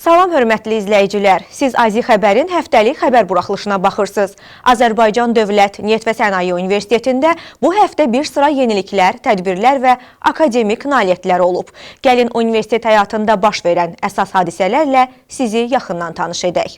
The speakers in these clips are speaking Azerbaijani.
Salam hörmətli izləyicilər. Siz Azi Xəbərin həftəlik xəbər buraxılışına baxırsınız. Azərbaycan Dövlət Neft və Sənaye Universitetində bu həftə bir sıra yeniliklər, tədbirlər və akademik nailiyyətlər olub. Gəlin universitet həyatında baş verən əsas hadisələrlə sizi yaxından tanış edək.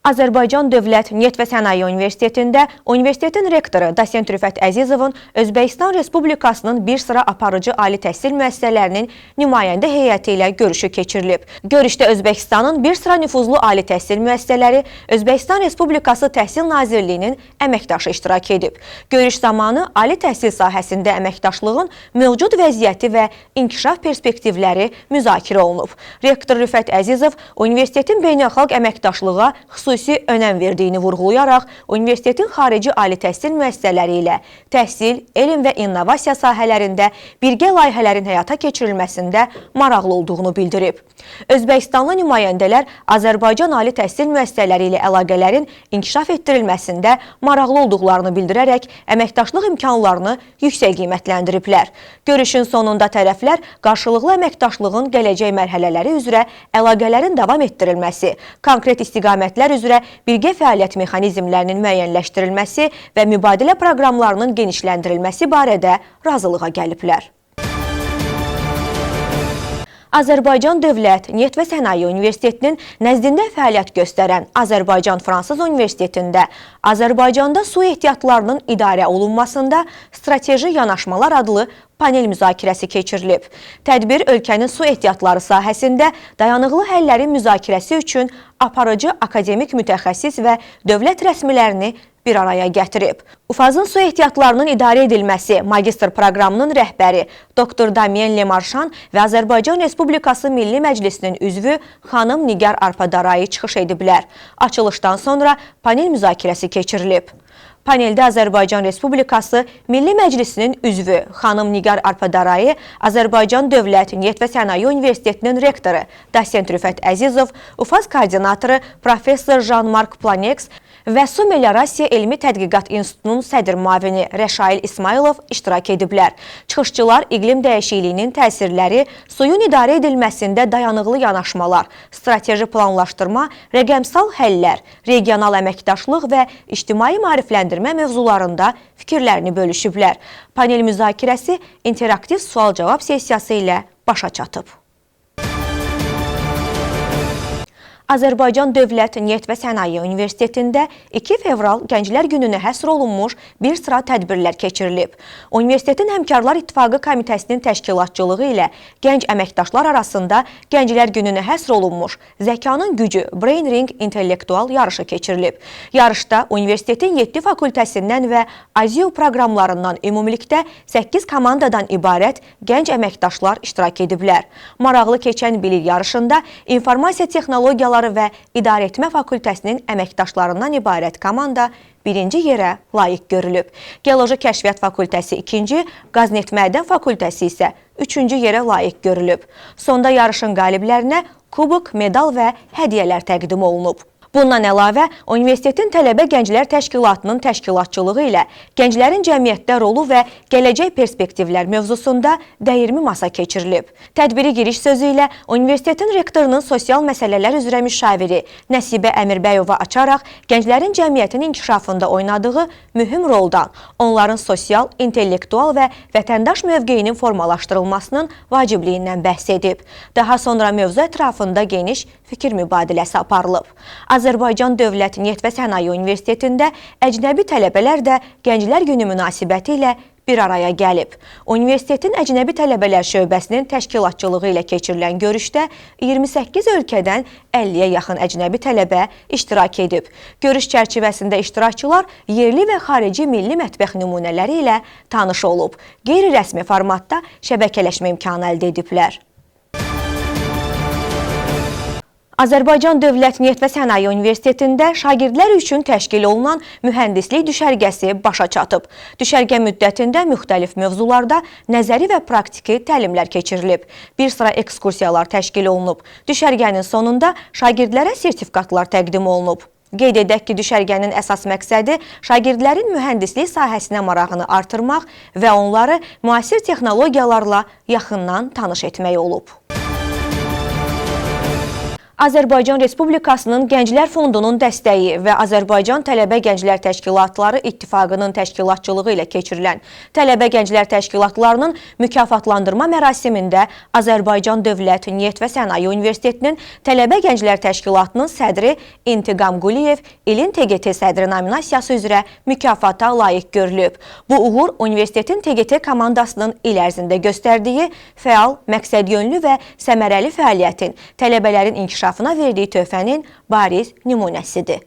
Azərbaycan Dövlət Neft və Sənaye Universitetində universitetin rektoru Dosent Rüfət Əzizovun Özbəkistan Respublikasının bir sıra aparıcı ali təhsil müəssisələrinin nümayəndə heyəti ilə görüşü keçirilib. Görüşdə Özbəkistanın bir sıra nüfuzlu ali təhsil müəssisələri Özbəkistan Respublikası Təhsil Nazirliyinin əməkdaşı iştirak edib. Görüş zamanı ali təhsil sahəsində əməkdaşlığın mövcud vəziyyəti və inkişaf perspektivləri müzakirə olunub. Rektor Rüfət Əzizov universitetin beynəlxalq əməkdaşlığa xüsusi önəm verdiyini vurğulayaraq, universitetin xarici ali təhsil müəssisələri ilə təhsil, elm və innovasiya sahələrində birgə layihələrin həyata keçirilməsində maraqlı olduğunu bildirib. Özbəkistanlı nümayəndələr Azərbaycan ali təhsil müəssisələri ilə əlaqələrin inkişaf etdirilməsində maraqlı olduqlarını bildirərək, əməkdaşlıq imkanlarını yüksək qiymətləndiriblər. Görüşün sonunda tərəflər qarşılıqlı əməkdaşlığın gələcək mərhələləri üzrə əlaqələrin davam etdirilməsi, konkret istiqamətlər üzrə birgə fəaliyyət mexanizmlərinin müəyyənləşdirilməsi və mübadilə proqramlarının genişləndirilməsi barədə razılığa gəliblər. Azərbaycan Dövlət Neft və Sənaye Universitetinin nəzdində fəaliyyət göstərən Azərbaycan-Fransız Universitetində Azərbaycanda su ehtiyatlarının idarə olunmasında strateji yanaşmalar adlı panel müzakirəsi keçirilib. Tədbir ölkənin su ehtiyatları sahəsində dayanıqlı həllərin müzakirəsi üçün aparıcı akademik mütəxəssis və dövlət rəsmilərini bir araya gətirib. UFAZ-ın su ehtiyatlarının idarə edilməsi magistr proqramının rəhbəri Dr. Damien Lemarşan və Azərbaycan Respublikası Milli Məclisinin üzvü xanım Nigar Arpadarayi çıxış ediblər. Açılışdan sonra panel müzakirəsi keçirilib. Paneldə Azərbaycan Respublikası Milli Məclisinin üzvü xanım Nigar Arpadarayi, Azərbaycan Dövlət Neft və Sənaye Universitetinin rektoru Dosent Rüfət Əzizov, UFAZ koordinatoru Professor Jean-Marc Planeks və Su Meliorasiya Elmi Tədqiqat İnstitutunun sədr müavini Rəşail İsmailov iştirak ediblər. Çıxışçılar iqlim dəyişikliyinin təsirləri, suyun idarə edilməsində dayanıqlı yanaşmalar, strateji planlaşdırma, rəqəmsal həllər, regional əməkdaşlıq və ictimai maarifləndirmə mövzularında fikirlərini bölüşüblər. Panel müzakirəsi interaktiv sual-cavab sessiyası ilə başa çatıb. Azərbaycan Dövlət Neft və Sənaye Universitetində 2 fevral Gənclər Gününə həsr olunmuş bir sıra tədbirlər keçirilib. Universitetin Həmkarlar İttifaqı Komitəsinin təşkilatçılığı ilə gənc əməkdaşlar arasında Gənclər Gününə həsr olunmuş Zəkanın Gücü Brain Ring intellektual yarışı keçirilib. Yarışda universitetin 7 fakültəsindən və AZIO proqramlarından ümumilikdə 8 komandadan ibarət gənc əməkdaşlar iştirak ediblər. Maraqlı keçən bilik yarışında informasiya texnologiyaları və İdarəetmə Fakültəsinin əməkdaşlarından ibarət komanda birinci yerə layiq görülüb. Geoloji Kəşfiyyat Fakültəsi 2-ci, Qazneft Mədən Fakültəsi isə 3-cü yerə layiq görülüb. Sonda yarışın qaliblərinə kubok, medal və hədiyyələr təqdim olunub. Bundan əlavə, universitetin Tələbə Gənclər Təşkilatının təşkilatçılığı ilə gənclərin cəmiyyətdə rolu və gələcək perspektivlər mövzusunda dəyirmi masa keçirilib. Tədbiri giriş sözü ilə universitetin rektorunun sosial məsələlər üzrə müşaviri Nəsibə Əmirbəyova açaraq gənclərin cəmiyyətin inkişafında oynadığı mühüm roldan, onların sosial, intellektual və vətəndaş mövqeyinin formalaşdırılmasının vacibliyindən bəhs edib. Daha sonra mövzu ətrafında geniş fikir mübadiləsi aparılıb. Azərbaycan Dövlət Neft və Sənaye Universitetində əcnəbi tələbələr də Gənclər Günü münasibəti ilə bir araya gəlib. Universitetin əcnəbi tələbələr şöbəsinin təşkilatçılığı ilə keçirilən görüşdə 28 ölkədən 50-yə yaxın əcnəbi tələbə iştirak edib. Görüş çərçivəsində iştirakçılar yerli və xarici milli mətbəx nümunələri ilə tanış olub. Qeyri-rəsmi formatda şəbəkələşmə imkanı əldə ediblər. Azərbaycan Dövlət Neft və Sənaye Universitetində şagirdlər üçün təşkil olunan mühəndislik düşərgəsi başa çatıb. Düşərgə müddətində müxtəlif mövzularda nəzəri və praktiki təlimlər keçirilib. Bir sıra ekskursiyalar təşkil olunub. Düşərgənin sonunda şagirdlərə sertifikatlar təqdim olunub. Qeyd edək ki, düşərgənin əsas məqsədi şagirdlərin mühəndislik sahəsinə marağını artırmaq və onları müasir texnologiyalarla yaxından tanış etmək olub. Azərbaycan Respublikasının Gənclər Fondunun dəstəyi və Azərbaycan Tələbə Gənclər Təşkilatları İttifaqının təşkilatçılığı ilə keçirilən Tələbə Gənclər Təşkilatlarının mükafatlandırma mərasimində Azərbaycan Dövlət Neft və Sənaye Universitetinin Tələbə Gənclər Təşkilatının sədri İntiqam Quliyev ilin TGT sədri nominasiyası üzrə mükafata layiq görülüb. Bu uğur universitetin TGT komandasının il ərzində göstərdiyi fəal, məqsədyönlü və səmərəli fəaliyyətin, tələbələrin inkişafına verdiyi töhfənin bariz nümunəsidir.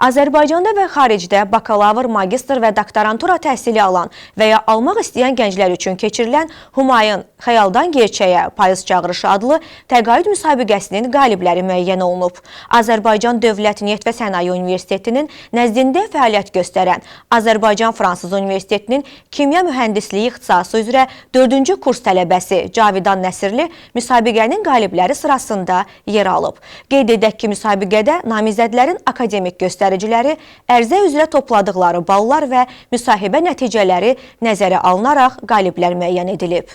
Azərbaycanda və xaricdə bakalavr, magistr və doktorantura təhsili alan və ya almaq istəyən gənclər üçün keçirilən Humayun Xəyaldan Gerçəyə Payız Çağırışı adlı təqaüd müsabiqəsinin qalibləri müəyyən olunub. Azərbaycan Dövlət Neft və Sənaye Universitetinin nəzdində fəaliyyət göstərən Azərbaycan Fransız Universitetinin Kimya Mühəndisliyi ixtisası üzrə 4-cü kurs tələbəsi Cavidan Nəsirli müsabiqənin qalibləri sırasında yer alıb. Qeyd edək ki, müsabiqədə namizədlərin akademik göstəriciləri, ərzə üzrə topladıqları ballar və müsahibə nəticələri nəzərə alınaraq qaliblər müəyyən edilib.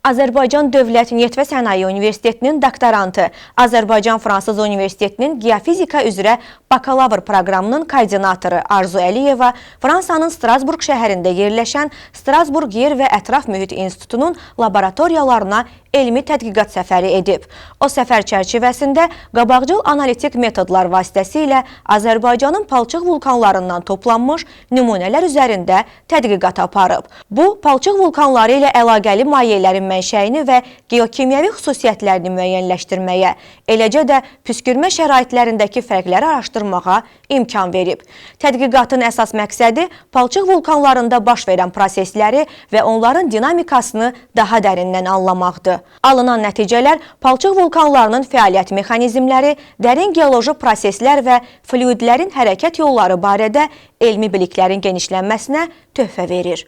Azərbaycan Dövlət Neft və Sənaye Universitetinin doktorantı, Azərbaycan Fransız Universitetinin Geofizika üzrə bakalavr proqramının koordinatoru Arzu Əliyeva Fransanın Strasburq şəhərində yerləşən Strasburq Yer və Ətraf Mühit İnstitutunun laboratoriyalarına elmi tədqiqat səfəri edib. O səfər çərçivəsində qabaqcıl analitik metodlar vasitəsilə Azərbaycanın palçıq vulkanlarından toplanmış nümunələr üzərində tədqiqat aparıb. Bu, palçıq vulkanları ilə əlaqəli mayelərin mənşəyini və geokimyəvi xüsusiyyətlərini müəyyənləşdirməyə, eləcə də püskürmə şəraitlərindəki fərqləri araşdırmağa imkan verib. Tədqiqatın əsas məqsədi palçıq vulkanlarında baş verən prosesləri və onların dinamikasını daha dərindən anlamaqdır. Alınan nəticələr palçıq vulkanlarının fəaliyyət mexanizmləri, dərin geoloji proseslər və fluidlərin hərəkət yolları barədə elmi biliklərin genişlənməsinə töhfə verir.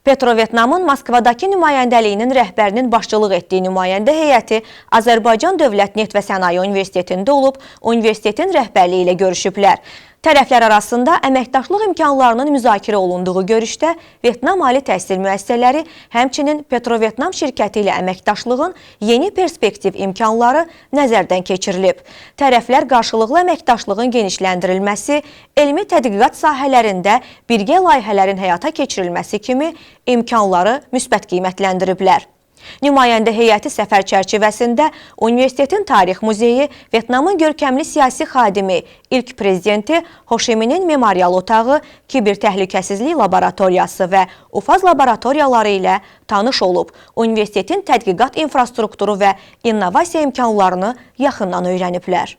Petrovetnamın Moskvadakı nümayəndəliyinin rəhbərinin başçılıq etdiyi nümayəndə heyəti Azərbaycan Dövlət Neft və Sənaye Universitetində olub, universitetin rəhbərliyi ilə görüşüblər. Tərəflər arasında əməkdaşlıq imkanlarının müzakirə olunduğu görüşdə Vyetnam Ali Təhsil Müəssisələri, həmçinin Petrovetnam şirkəti ilə əməkdaşlığın yeni perspektiv imkanları nəzərdən keçirilib. Tərəflər qarşılıqlı əməkdaşlığın genişləndirilməsi, elmi tədqiqat sahələrində birgə layihələrin həyata keçirilməsi kimi imkanları müsbət qiymətləndiriblər. Nümayəndə heyəti səfər çərçivəsində Universitetin Tarix Muzeyi, Vyetnamın görkəmli siyasi xadimi, ilk prezidenti Hoşiminin memorial otağı, kiber təhlükəsizlik laboratoriyası və UFAZ laboratoriyaları ilə tanış olub, universitetin tədqiqat infrastrukturu və innovasiya imkanlarını yaxından öyrəniblər.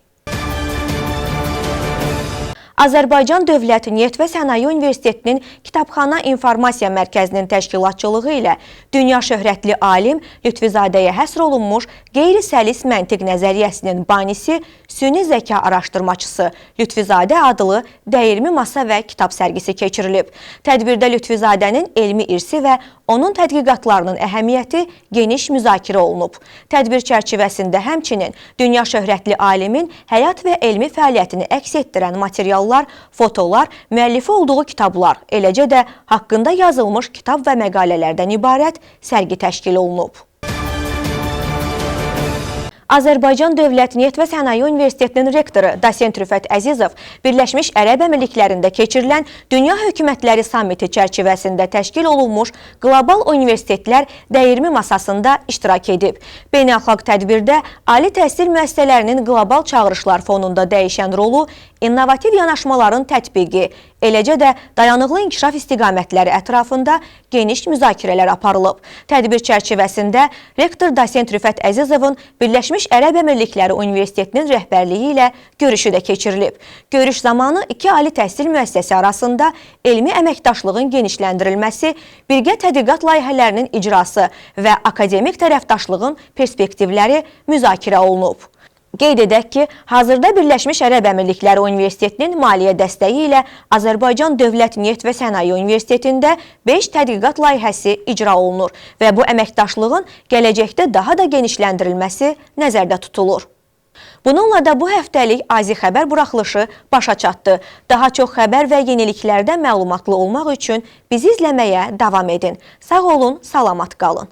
Azərbaycan Dövlət Neft və Sənaye Universitetinin Kitabxana İnformasiya Mərkəzinin təşkilatçılığı ilə dünya şöhrətli alim Lütfizadəyə həsr olunmuş qeyri-səlis məntiq nəzəriyyəsinin banisi, süni zəka araşdırmaçısı Lütfizadə adlı dəyirmi masa və kitab sərgisi keçirilib. Tədbirdə Lütfizadənin elmi irsi və onun tədqiqatlarının əhəmiyyəti geniş müzakirə olunub. Tədbir çərçivəsində həmçinin dünya şöhrətli alimin həyat və elmi fəaliyyətini əks etdirən materiallar, fotolar, müəllifi olduğu kitablar, eləcə də haqqında yazılmış kitab və məqalələrdən ibarət sərgi təşkil olunub. Azərbaycan Dövlət Neft və Sənaye Universitetinin rektoru Dosent Rüfət Əzizov Birləşmiş Ərəb Əmirliklərində keçirilən Dünya Hökumətləri Sammiti çərçivəsində təşkil olunmuş Qlobal Universitetlər dəyirmi masasında iştirak edib. Beynəlxalq tədbirdə ali təhsil müəssisələrinin qlobal çağırışlar fonunda dəyişən rolu, innovativ yanaşmaların tətbiqi, eləcə də dayanıqlı inkişaf istiqamətləri ətrafında geniş müzakirələr aparılıb. Tədbir çərçivəsində rektor Dosent Rüfət Əzizovun Birləşmiş Ərəb Əmirlikləri Universitetinin rəhbərliyi ilə görüşü də keçirilib. Görüş zamanı iki ali təhsil müəssisəsi arasında elmi əməkdaşlığın genişləndirilməsi, birgə tədqiqat layihələrinin icrası və akademik tərəfdaşlığın perspektivləri müzakirə olunub. Qeyd edək ki, hazırda Birləşmiş Ərəb Əmirlikləri Universitetinin maliyyə dəstəyi ilə Azərbaycan Dövlət Neft və Sənaye Universitetində 5 tədqiqat layihəsi icra olunur və bu əməkdaşlığın gələcəkdə daha da genişləndirilməsi nəzərdə tutulur. Bununla da bu həftəlik AZİ xəbər buraxılışı başa çatdı. Daha çox xəbər və yeniliklərdən məlumatlı olmaq üçün bizi izləməyə davam edin. Sağ olun, salamat qalın.